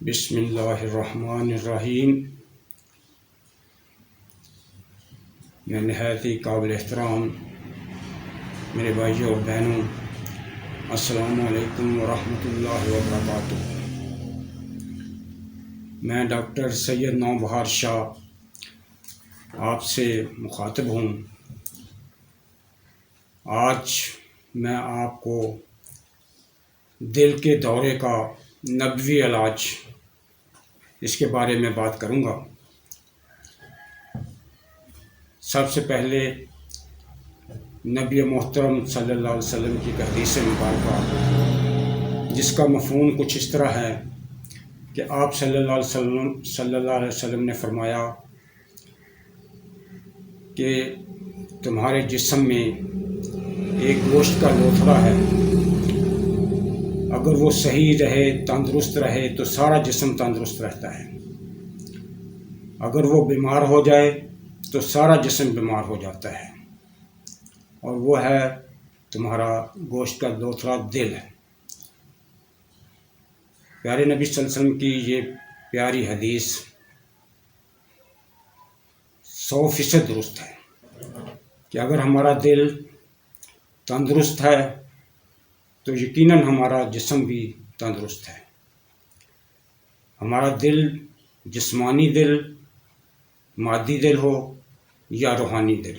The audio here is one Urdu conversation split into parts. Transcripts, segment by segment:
بسم اللہ الرحمن الرحیم۔ میں نہایت ہی قابل احترام میرے بھائیوں اور بہنوں، السلام علیکم ورحمۃ اللہ وبرکاتہ۔ میں ڈاکٹر سید نوبہار شاہ آپ سے مخاطب ہوں۔ آج میں آپ کو دل کے دورے کا نبوی علاج اس کے بارے میں بات کروں گا۔ سب سے پہلے نبی محترم صلی اللہ علیہ وسلم کی حدیث مبارکہ، جس کا مفہوم کچھ اس طرح ہے کہ آپ صلی اللہ علیہ وسلم نے فرمایا کہ تمہارے جسم میں ایک گوشت کا لوتھڑا ہے، اگر وہ صحیح رہے، تندرست رہے تو سارا جسم تندرست رہتا ہے، اگر وہ بیمار ہو جائے تو سارا جسم بیمار ہو جاتا ہے، اور وہ ہے تمہارا گوشت کا لوتھڑا، دل ہے۔ پیارے نبی صلی اللہ علیہ وسلم کی یہ پیاری حدیث 100% درست ہے کہ اگر ہمارا دل تندرست ہے تو یقیناً ہمارا جسم بھی تندرست ہے۔ ہمارا دل جسمانی دل، مادی دل ہو یا روحانی دل،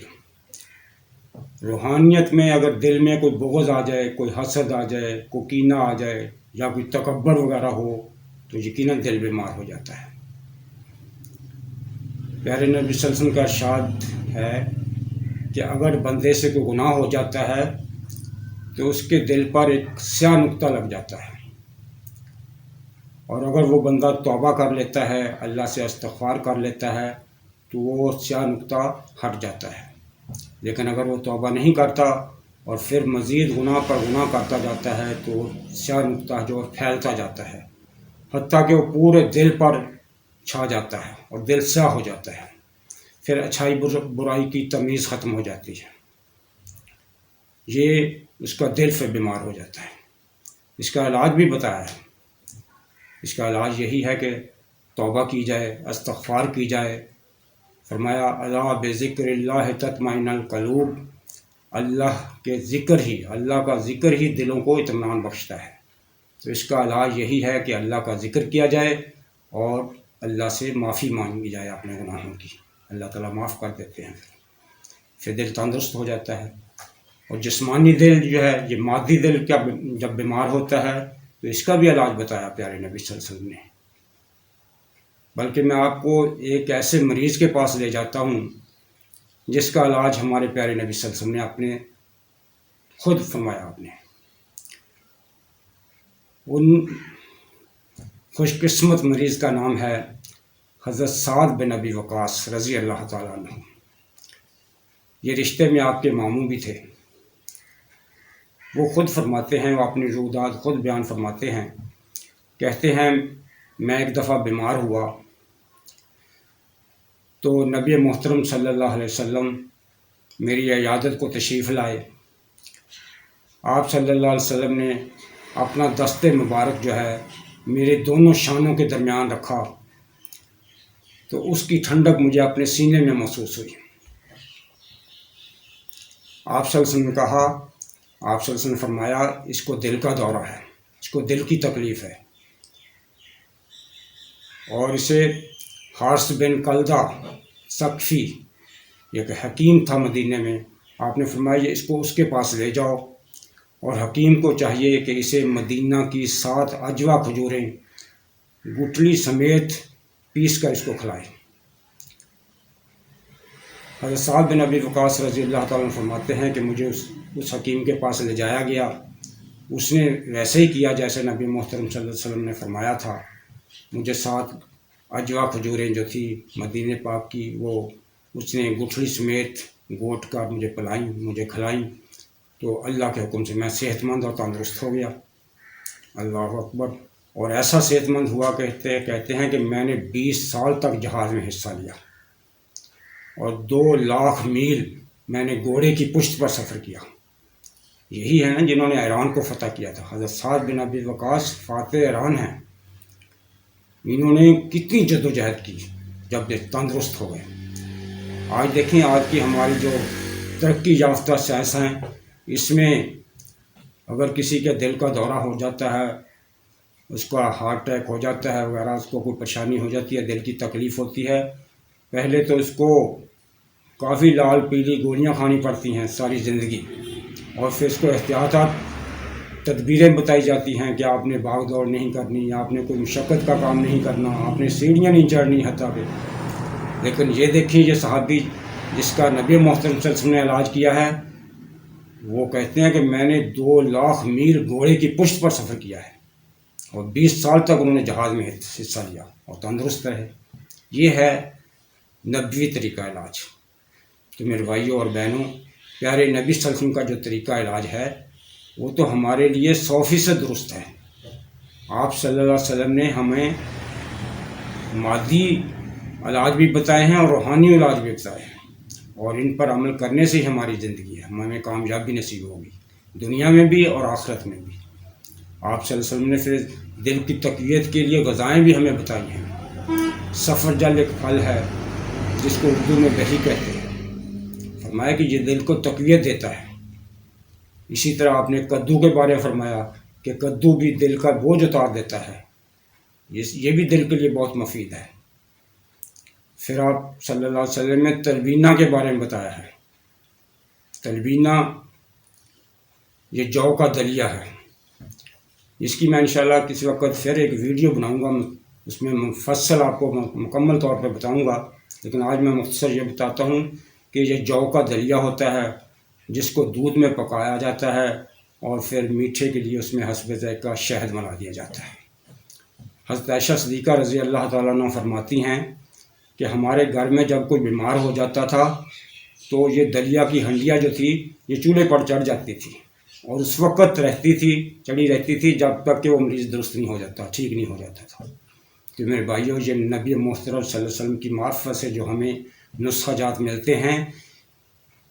روحانیت میں اگر دل میں کوئی بغض آ جائے، کوئی حسد آ جائے، کوئی کینہ آ جائے یا کوئی تکبر وغیرہ ہو تو یقیناً دل بیمار ہو جاتا ہے۔ پیارے نبی صلی اللہ علیہ وسلم کا ارشاد ہے کہ اگر بندے سے کوئی گناہ ہو جاتا ہے تو اس کے دل پر ایک سیاہ نقطہ لگ جاتا ہے، اور اگر وہ بندہ توبہ کر لیتا ہے، اللہ سے استغفار کر لیتا ہے تو وہ سیاہ نقطہ ہٹ جاتا ہے۔ لیکن اگر وہ توبہ نہیں کرتا اور پھر مزید گناہ پر گناہ کرتا جاتا ہے تو وہ سیاہ نقطہ جو پھیلتا جاتا ہے، حتیٰ کہ وہ پورے دل پر چھا جاتا ہے اور دل سیاہ ہو جاتا ہے، پھر اچھائی برائی کی تمیز ختم ہو جاتی ہے، یہ اس کا دل پھر بیمار ہو جاتا ہے۔ اس کا علاج بھی بتایا ہے، اس کا علاج یہی ہے کہ توبہ کی جائے، استغفار کی جائے۔ فرمایا الا بذکر اللہ تطمئن القلوب، اللہ کے ذکر ہی، اللہ کا ذکر ہی دلوں کو اطمینان بخشتا ہے۔ تو اس کا علاج یہی ہے کہ اللہ کا ذکر کیا جائے اور اللہ سے معافی مانگی جائے اپنے گناہوں کی، اللہ تعالیٰ معاف کر دیتے ہیں، پھر دل تندرست ہو جاتا ہے۔ اور جسمانی دل جو ہے، یہ مادی دل کیا جب بیمار ہوتا ہے تو اس کا بھی علاج بتایا پیارے نبی صلی اللہ علیہ وسلم نے۔ بلکہ میں آپ کو ایک ایسے مریض کے پاس لے جاتا ہوں جس کا علاج ہمارے پیارے نبی صلی اللہ علیہ وسلم نے اپنے خود فرمایا۔ آپ نے ان خوش قسمت مریض کا نام ہے حضرت سعد بن ابی وقاص رضی اللہ تعالیٰ عنہ۔ یہ رشتے میں آپ کے ماموں بھی تھے۔ وہ خود فرماتے ہیں، وہ اپنی رودات خود بیان فرماتے ہیں، کہتے ہیں میں ایک دفعہ بیمار ہوا تو نبی محترم صلی اللہ علیہ وسلم میری عیادت کو تشریف لائے۔ آپ صلی اللہ علیہ وسلم نے اپنا دست مبارک جو ہے میرے دونوں شانوں کے درمیان رکھا تو اس کی ٹھنڈک مجھے اپنے سینے میں محسوس ہوئی۔ آپ صلی اللہ علیہ وسلم نے کہا، آپ صلی اللہ علیہ وسلم نے فرمایا اس کو دل کا دورہ ہے، اس کو دل کی تکلیف ہے، اور اسے حارث بن کلدہ ثقفی ایک حکیم تھا مدینہ میں، آپ نے فرمایا اس کو اس کے پاس لے جاؤ، اور حکیم کو چاہیے کہ اسے مدینہ کی 7 عجوہ کھجوریں گٹلی سمیت پیس کر اس کو کھلائے۔ حضرت سعد بن ابی وقاص رضی اللہ تعالیٰ عنہ فرماتے ہیں کہ مجھے اس حکیم کے پاس لے جایا گیا، اس نے ویسے ہی کیا جیسے نبی محترم صلی اللہ علیہ وسلم نے فرمایا تھا۔ مجھے 7 عجوہ کھجوریں جو تھی مدینہ پاک کی، وہ اس نے گٹھلی سمیت گوٹ کر مجھے پلائیں، مجھے کھلائیں، تو اللہ کے حکم سے میں صحت مند اور تندرست ہو گیا۔ اللہ اکبر! اور ایسا صحت مند ہوا کہتے ہیں کہ میں نے 20 سال تک جہاد میں حصہ لیا، اور 2 لاکھ میل میں نے گھوڑے کی پشت پر سفر کیا۔ یہی ہے نا جنہوں نے ایران کو فتح کیا تھا۔ حضرت سعد بن ابی وقاص فاتح ایران ہیں۔ انہوں نے کتنی جدوجہد کی جب یہ تندرست ہو گئے۔ آج دیکھیں آج کی ہماری جو ترقی یافتہ سائنس ہیں، اس میں اگر کسی کے دل کا دورہ ہو جاتا ہے، اس کا ہارٹ اٹیک ہو جاتا ہے وغیرہ، اس کو کوئی پریشانی ہو جاتی ہے، دل کی تکلیف ہوتی ہے، پہلے تو اس کو کافی لال پیلی گولیاں کھانی پڑتی ہیں ساری زندگی، اور پھر اس کو احتیاطات تدبیریں بتائی جاتی ہیں کہ آپ نے بھاگ دوڑ نہیں کرنی، آپ نے کوئی مشقت کا کام نہیں کرنا، آپ نے سیڑھیاں نہیں چڑھنی حتیٰ کہ۔ لیکن یہ دیکھیں یہ صحابی جس کا نبی محترم صلی اللہ علیہ وسلم نے علاج کیا ہے، وہ کہتے ہیں کہ میں نے 2 لاکھ میل گھوڑے کی پشت پر سفر کیا ہے اور 20 سال تک انہوں نے جہاد میں حصہ لیا اور تندرست رہے۔ یہ ہے نبوی طریقہ علاج۔ تو میرے بھائیوں اور بہنوں، پیارے نبی صلی اللہ علیہ وسلم کا جو طریقہ علاج ہے وہ تو ہمارے لیے 100% درست ہے۔ آپ صلی اللہ علیہ وسلم نے ہمیں مادی علاج بھی بتائے ہیں اور روحانی علاج بھی بتائے ہیں، اور ان پر عمل کرنے سے ہی ہماری زندگی ہے، ہمیں کامیابی نصیب ہوگی دنیا میں بھی اور آخرت میں بھی۔ آپ صلی اللہ علیہ وسلم نے پھر دل کی تقویت کے لیے غذائیں بھی ہمیں بتائی ہیں۔ سفرجل ایک پھل ہے جس کو اردو میں دہی کہتے ہیں، فرمایا کہ یہ دل کو تقویت دیتا ہے۔ اسی طرح آپ نے کدو کے بارے میں فرمایا کہ کدو بھی دل کا بوجھ اتار دیتا ہے، یہ بھی دل کے لیے بہت مفید ہے۔ پھر آپ صلی اللہ علیہ وسلم نے تلبینہ کے بارے میں بتایا ہے۔ تلبینہ یہ جو کا دلیہ ہے، اس کی میں انشاءاللہ کسی وقت پھر ایک ویڈیو بناؤں گا، اس میں مفصل آپ کو مکمل طور پہ بتاؤں گا، لیکن آج میں مختصر یہ بتاتا ہوں کہ یہ جو کا دلیہ ہوتا ہے جس کو دودھ میں پکایا جاتا ہے اور پھر میٹھے کے لیے اس میں حسب ذائقہ شہد ملا دیا جاتا ہے۔ حضرت عائشہ صدیقہ رضی اللہ تعالیٰ عنہ فرماتی ہیں کہ ہمارے گھر میں جب کوئی بیمار ہو جاتا تھا تو یہ دلیہ کی ہنڈیاں جو تھی یہ چولہے پر چڑھ جاتی تھی اور اس وقت چڑھی رہتی تھی جب تک کہ وہ مریض درست نہیں ہو جاتا، ٹھیک نہیں ہو جاتا تھا۔ تو میرے بھائیوں، یہ نبی محترم صلی اللہ علیہ وسلم کی معرفت سے جو ہمیں نسخہ جات ملتے ہیں،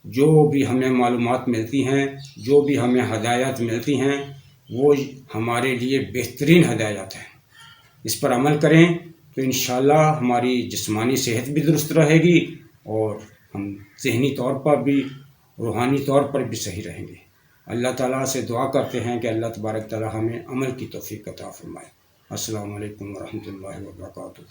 جو بھی ہمیں معلومات ملتی ہیں، جو بھی ہمیں ہدایات ملتی ہیں، وہ ہمارے لیے بہترین ہدایات ہیں۔ اس پر عمل کریں تو انشاءاللہ ہماری جسمانی صحت بھی درست رہے گی اور ہم ذہنی طور پر بھی روحانی طور پر بھی صحیح رہیں گے۔ اللہ تعالیٰ سے دعا کرتے ہیں کہ اللہ تبارک تعالیٰ ہمیں عمل کی توفیق عطا فرمائے۔ السلام علیکم ورحمۃ اللہ وبرکاتہ۔